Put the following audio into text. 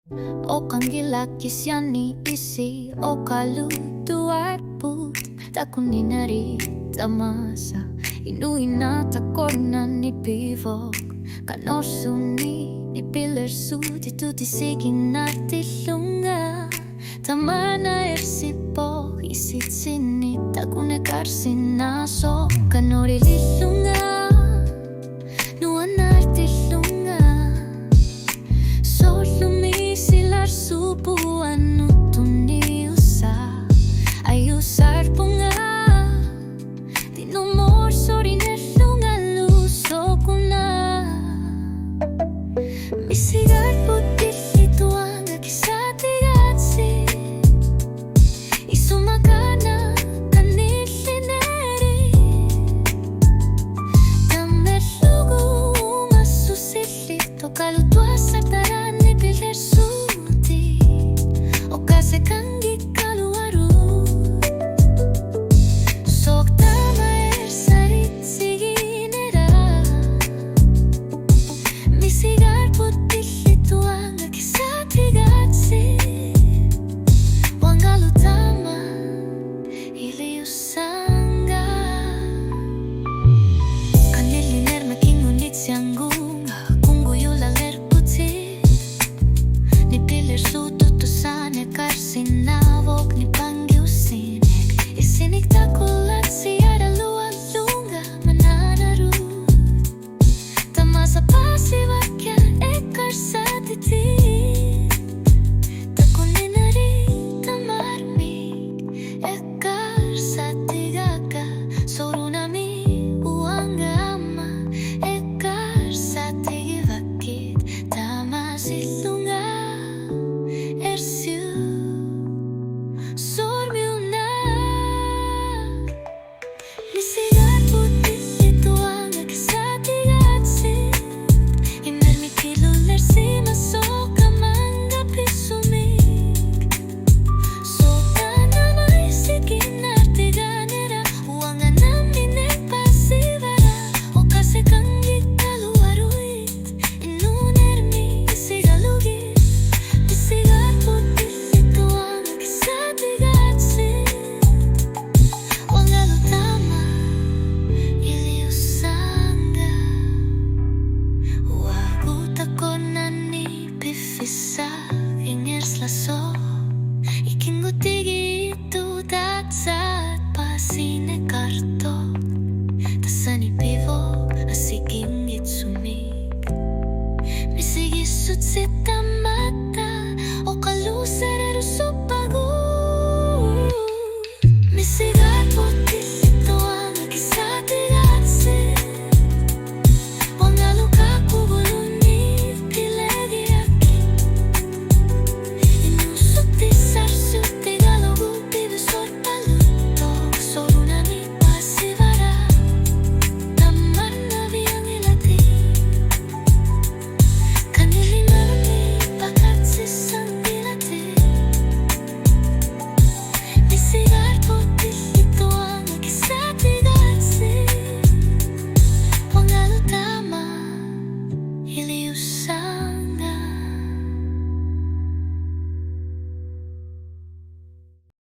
Okangilakisiani isi okalutuarput takuninari tamasa inuinata korna ni pivok kanosuni ni pilersu titutisигin natilunga tamana ersipo isitsini takunekarsinnaso kanorililunga nuanartilunga subuan nutuniusa ay usar bunga di nomor sorinelunga luso ko na misigar putilito ang akisatigatsi isumagana kanilineri damelugu masusilito kalutwa sa tarani bilersu Sekangi kaluaru Sok tama sarit siginera Misigar putihito ang akisatigatsi Wangalu tama iliusanga Kaniliner makingunit siyanggunga Kungguyo laler puti Nipiler suto Karsinavok ni pangyusinik Isiniktakulat siya dalualunga mananaru Tamasa pasivakya ekarsatiti Takuninari tamarmik Ekarsatigaka sorunami uangama Ekarsatigivakit tamasilunga Misigar putilito ang akisatigatsi Imermikiluler si masoka manggapi sumik Soka na may sigin artiganera Uwangan namin pasivara O kasi kang ikaluaruit Inunermi isigalugit Misigar putilito ang akisatigatsi Wangalu tama Iliusanga Waguta ko na ni pifisa